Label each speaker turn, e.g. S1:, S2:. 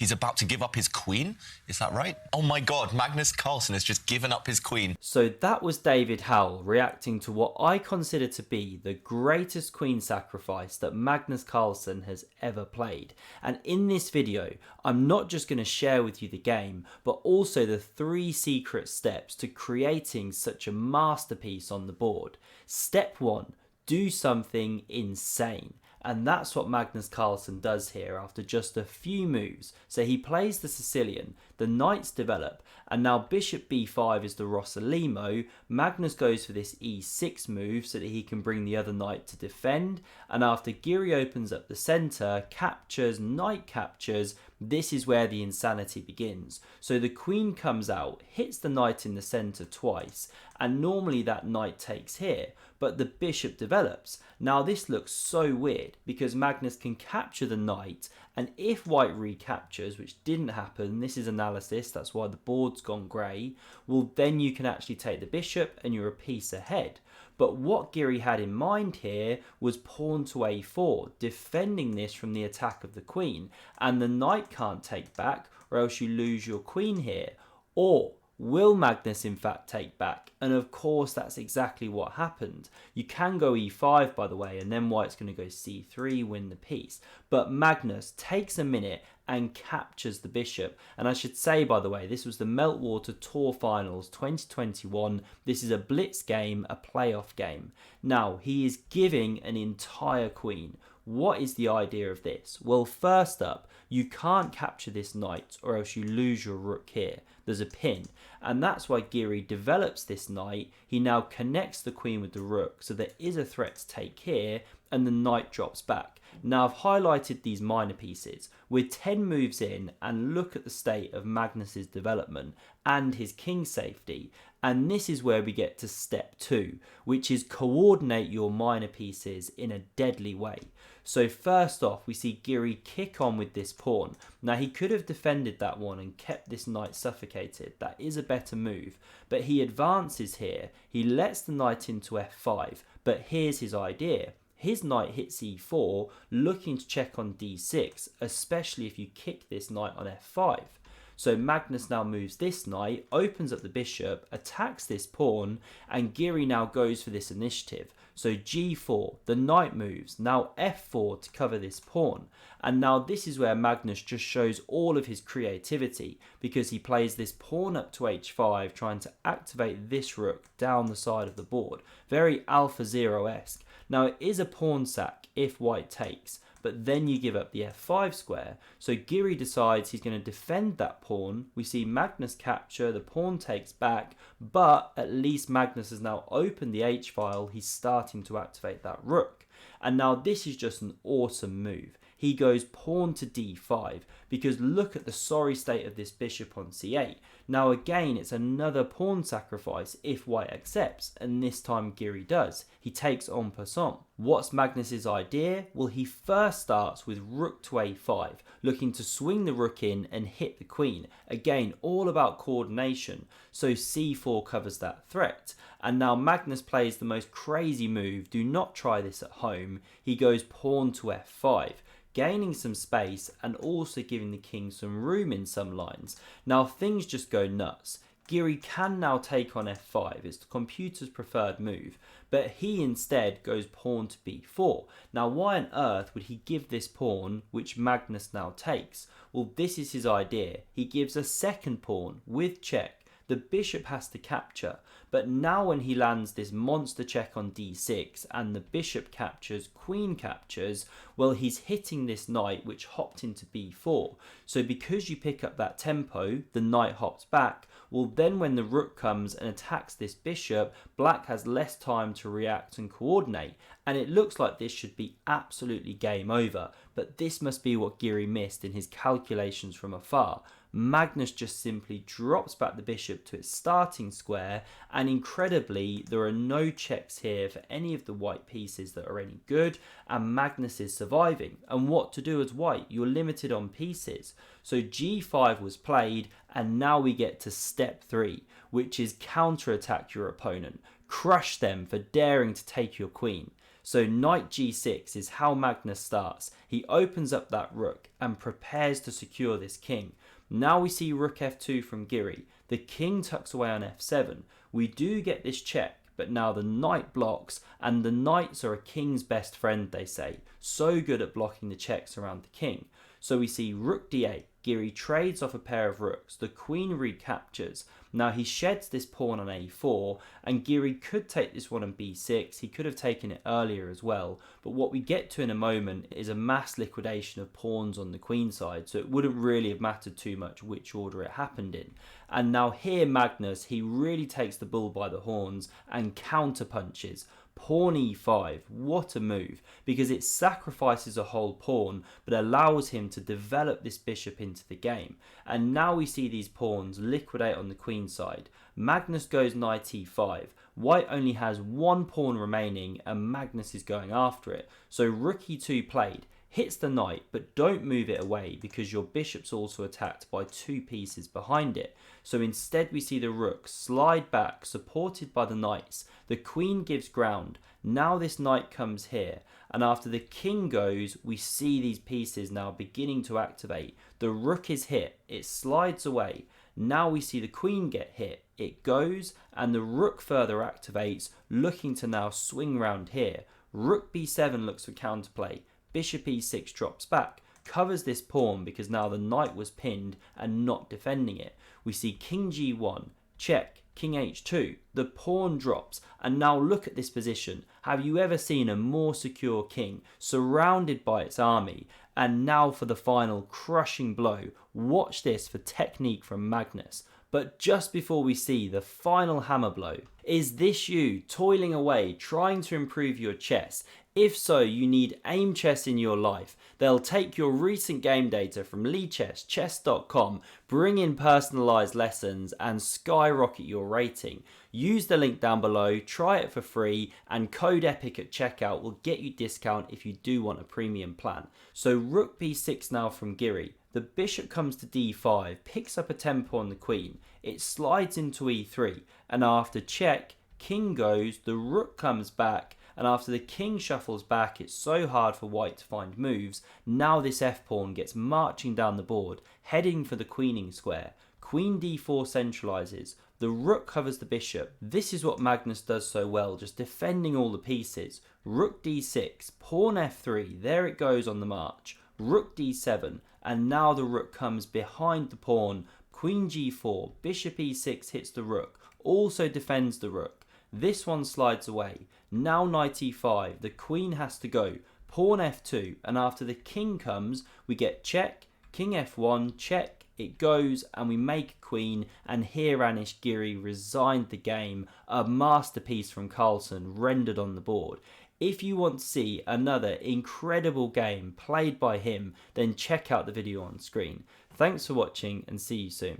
S1: He's about to give up his queen? Is that right? Oh my god, Magnus Carlsen has just given up his queen.
S2: So that was David Howell reacting to what I consider to be the greatest queen sacrifice that Magnus Carlsen has ever played. And in this video, I'm not just going to share with you the game, but also the 3 secret steps to creating such a masterpiece on the board. Step 1, do something insane. And that's what Magnus Carlsen does here after just a few moves. So he plays the Sicilian, the knights develop, and now bishop b5 is the Rossolimo. Magnus goes for this e6 move so that he can bring the other knight to defend, and after Giri opens up the centre, captures, knight captures, this is where the insanity begins. So the queen comes out, hits the knight in the centre twice, and normally that knight takes here, but the bishop develops. Now this looks so weird because Magnus can capture the knight, and if white recaptures, which didn't happen, this is analysis, that's why the board's gone grey, well then you can actually take the bishop and you're a piece ahead. But what Giri had in mind here was pawn to a4, defending this from the attack of the queen, and the knight can't take back or else you lose your queen here. Or will Magnus in fact take back? And of course that's exactly what happened. You can go e5 by the way, and then white's going to go c3, win the piece. But Magnus takes a minute and captures the bishop. And I should say, by the way, this was the Meltwater Tour Finals 2021. This is a blitz game, a playoff game. Now, he is giving an entire queen. What is the idea of this? Well, first up, you can't capture this knight or else you lose your rook here. There's a pin, and that's why Giri develops this knight. He now connects the queen with the rook, so there is a threat to take here, and the knight drops back. Now I've highlighted these minor pieces. We're 10 moves in, and look at the state of Magnus's development and his king safety. And this is where we get to step 2, which is coordinate your minor pieces in a deadly way. So first off, we see Giri kick on with this pawn. Now he could have defended that one and kept this knight suffocated. That is a better move. But he advances here. He lets the knight into f5. But here's his idea. His knight hits e4, looking to check on d6, especially if you kick this knight on f5. So Magnus now moves this knight, opens up the bishop, attacks this pawn, and Giri now goes for this initiative. So g4, the knight moves, now f4 to cover this pawn. And now this is where Magnus just shows all of his creativity, because he plays this pawn up to h5, trying to activate this rook down the side of the board. Very AlphaZero-esque. Now it is a pawn sack if white takes, but then you give up the f5 square. So Giri decides he's going to defend that pawn. We see Magnus capture, the pawn takes back, but at least Magnus has now opened the h-file. He's starting to activate that rook. And now this is just an awesome move. He goes pawn to d5, because look at the sorry state of this bishop on c8. Now again, it's another pawn sacrifice if white accepts, and this time Giri does. He takes en passant. What's Magnus's idea? Well, he first starts with rook to a5, looking to swing the rook in and hit the queen. Again, all about coordination, so c4 covers that threat. And now Magnus plays the most crazy move. Do not try this at home. He goes pawn to f5. Gaining some space and also giving the king some room in some lines. Now things just go nuts. Giri can now take on f5, it's the computer's preferred move, but he instead goes pawn to b4. Now why on earth would he give this pawn, which Magnus now takes? Well, this is his idea. He gives a second pawn with check. The bishop has to capture, but now when he lands this monster check on d6 and the bishop captures, queen captures, well, he's hitting this knight which hopped into b4. So because you pick up that tempo, the knight hops back. Well, then when the rook comes and attacks this bishop, black has less time to react and coordinate, and it looks like this should be absolutely game over. But this must be what Giri missed in his calculations from afar. Magnus just simply drops back the bishop to its starting square, and incredibly there are no checks here for any of the white pieces that are any good, and Magnus is surviving. And what to do as white? You're limited on pieces. So g5 was played, and now we get to step 3, which is counterattack your opponent. Crush them for daring to take your queen. So knight g6 is how Magnus starts. He opens up that rook and prepares to secure this king. Now we see rook f2 from Giri. The king tucks away on f7. We do get this check, but now the knight blocks, and the knights are a king's best friend, they say. So good at blocking the checks around the king. So we see rook d8. Giri trades off a pair of rooks. The queen recaptures. Now he sheds this pawn on a4, and Giri could take this one on b6. He could have taken it earlier as well, but what we get to in a moment is a mass liquidation of pawns on the queen side, so it wouldn't really have mattered too much which order it happened in. And now here Magnus, he really takes the bull by the horns and counter punches. Pawn e5, what a move, because it sacrifices a whole pawn but allows him to develop this bishop into the game. And now we see these pawns liquidate on the queen side. Magnus goes knight e5, white only has one pawn remaining and Magnus is going after it. So rook e2 played, hits the knight, but don't move it away because your bishop's also attacked by two pieces behind it. So instead we see the rook slide back, supported by the knights. The queen gives ground. Now this knight comes here, and after the king goes, we see these pieces now beginning to activate. The rook is hit, it slides away. Now we see the queen get hit, it goes, and the rook further activates, looking to now swing round here. Rook b7 looks for counterplay. Bishop e6 drops back, covers this pawn because now the knight was pinned and not defending it. We see king g1, check, king h2, the pawn drops, and now look at this position. Have you ever seen a more secure king surrounded by its army? And now for the final crushing blow. Watch this for technique from Magnus. But just before we see the final hammer blow, is this you toiling away trying to improve your chess? If so, you need AIMCHESS in your life. They'll take your recent game data from Lichess, chess.com, bring in personalized lessons and skyrocket your rating. Use the link down below, try it for free, and code EPIC at checkout will get you discount if you do want a premium plan. So rook b6 now from Giri. The bishop comes to d5, picks up a tempo on the queen. It slides into e3, and after check, king goes, the rook comes back, and after the king shuffles back, it's so hard for white to find moves. Now this f-pawn gets marching down the board, heading for the queening square. Queen d4 centralizes. The rook covers the bishop. This is what Magnus does so well, just defending all the pieces. Rook d6, pawn f3, there it goes on the march. Rook d7, and now the rook comes behind the pawn. Queen g4, bishop e6 hits the rook, also defends the rook. This one slides away. Now knight e5, the queen has to go. Pawn f2, and after the king comes, we get check, king f1, check, it goes, and we make a queen, and here Anish Giri resigned the game. A masterpiece from Carlsen rendered on the board. If you want to see another incredible game played by him, then check out the video on screen. Thanks for watching and see you soon.